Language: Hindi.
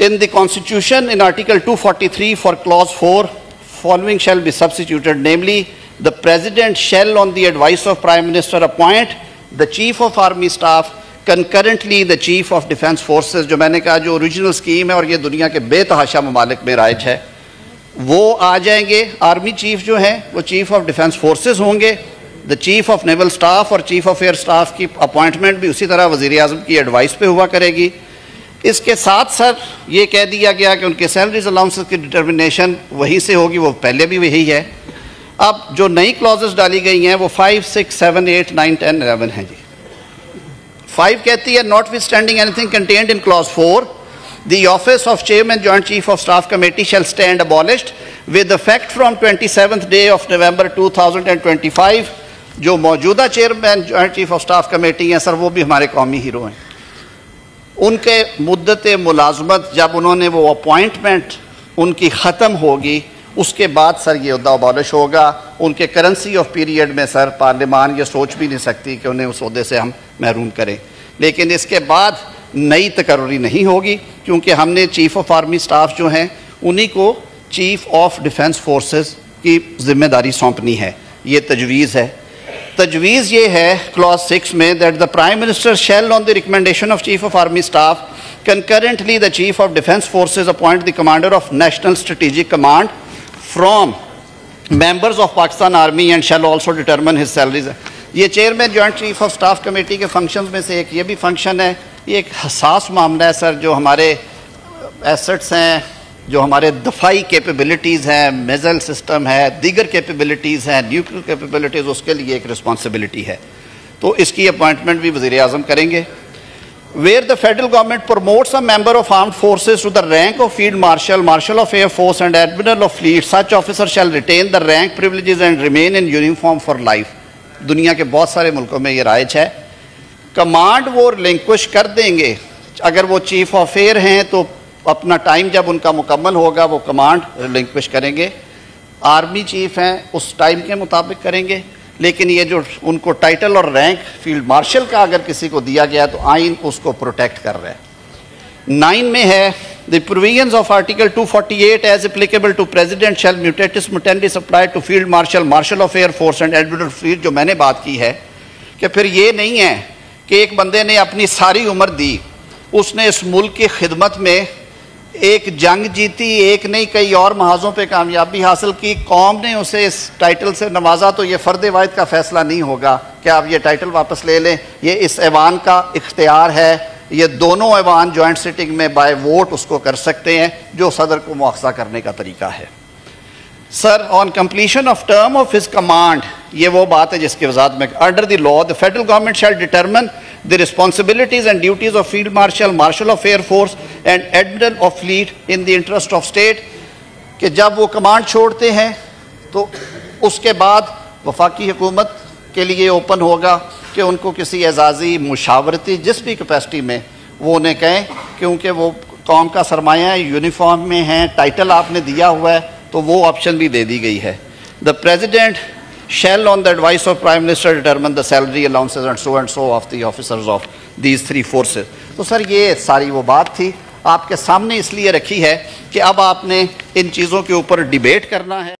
In the Constitution, in Article 243 for Clause 4, following shall be substituted, namely, the President shall, on the advice of Prime Minister, appoint the Chief of Army Staff, concurrently the Chief of Defence Forces. जो मैंने कहा जो ओरिजिनल स्कीम है और ये दुनिया के बेतहाशा ममालिक में राइज है, वो आ जाएंगे। आर्मी चीफ जो है वो चीफ ऑफ डिफेंस फोर्सेस होंगे। The chief of naval staff और चीफ ऑफ एयर स्टाफ की अपॉइंटमेंट भी उसी तरह वज़ीर आज़म की एडवाइस पे हुआ करेगी। इसके साथ सर ये कह दिया गया कि उनके सैलरीज अलाउंसेस की डिटर्मिनेशन वहीं से होगी, वो पहले भी वही है। अब जो नई क्लॉजेस डाली गई हैं वो 5, 6, 7, 8, 9, 10, 11 हैं जी। 5 कहती है not with standing anything contained in clause 4, the office of Chairman Joint Chief of Staff Committee shall stand abolished with effect from 27th day of November 2025। जो मौजूदा chairman joint chief of staff committee हैं सर, वो भी हमारे कौमी हीरो हैं। उनके मुद्दत मुलाजमत जब उन्होंने वो अपॉइंटमेंट उनकी ख़त्म होगी, उसके बाद सर ये उहदा अबॉलिश होगा। उनके करेंसी ऑफ पीरियड में सर पार्लियामान ये सोच भी नहीं सकती कि उन्हें उस ओहदे से हम महरूम करें। लेकिन इसके बाद नई तकर्री नहीं होगी, क्योंकि हमने चीफ ऑफ आर्मी स्टाफ जो हैं उन्हीं को चीफ ऑफ डिफेंस फोर्सेस की जिम्मेदारी सौंपनी है। ये तजवीज़ है। तजवीज़ ये है क्लॉज 6 में that the prime minister shell on the recommendation of chief of army staff concurrently the chief of defence forces appoint the commander of national strategic command from members of Pakistan army and shall also determine his salaries। ये chairman joint chief of staff committee के फंक्शंस में से एक ये भी फंक्शन है। ये एक हसास मामला है सर। जो हमारे एसेट्स हैं, जो हमारे दफाई कैपेबिलिटीज़ हैं, मिसाइल सिस्टम है, दीगर कैपेबिलिटीज़ हैं, न्यूक्लियर कैपेबिलिटीज़, उसके लिए एक रिस्पॉन्सिबिलिटी है। तो इसकी अपॉइंटमेंट भी वज़ीर आज़म करेंगे। Where the federal government promotes a member of armed forces to the rank of field marshal, marshal of air force and admiral of fleet, such officer shall retain the rank privileges and remain in uniform for life। दुनिया के बहुत सारे मुल्कों में ये राइज है। कमांड वो रिलिंक्विश कर देंगे। अगर वो चीफ ऑफ एयर हैं तो अपना टाइम जब उनका मुकम्मल होगा वो कमांड रिलिंक्विश करेंगे। आर्मी चीफ हैं उस टाइम के मुताबिक करेंगे। लेकिन ये जो उनको टाइटल और रैंक फील्ड मार्शल का अगर किसी को दिया गया तो आइन उसको प्रोटेक्ट कर रहा है। 9 में है the provisions of article 248 as applicable to president shall mutatis mutandis apply to field marshal, marshal of air force and admiral fleet. जो मैंने बात की है कि फिर ये नहीं है कि एक बंदे ने अपनी सारी उम्र दी, उसने इस मुल्क की खिदमत में एक जंग जीती, एक नहीं कई और महाजों पे कामयाबी हासिल की, कौम ने उसे इस टाइटल से नवाजा, तो ये फ़र्द वाहिद का फ़ैसला नहीं होगा कि आप ये टाइटल वापस ले लें। ये इस ऐवान का इख्तियार है। ये दोनों ऐवान जॉइंट सिटिंग में बाय वोट उसको कर सकते हैं, जो सदर को मुआखजा करने का तरीका है। Sir on completion of term of his command, ये वो बात है जिसकी वजाहत में under the law the federal government shell determine the responsibilities and duties of field marshal, marshal of air force and admiral of fleet in the interest of state। कि जब वो कमांड छोड़ते हैं तो उसके बाद वफाकी हुकूमत के लिए ओपन होगा कि उनको किसी एजाज़ी मुशावरती जिस भी कैपेसिटी में वो उन्हें कहें, क्योंकि वो कौम का सरमाया है, यूनिफॉर्म में हैं, टाइटल आपने दिया हुआ है, तो वो ऑप्शन भी दे दी गई है। The president shall on the advice of Prime Minister determine the salary allowances and so of the officers of these 3 forces। तो सर ये सारी वो बात थी आपके सामने इसलिए रखी है कि अब आपने इन चीज़ों के ऊपर डिबेट करना है।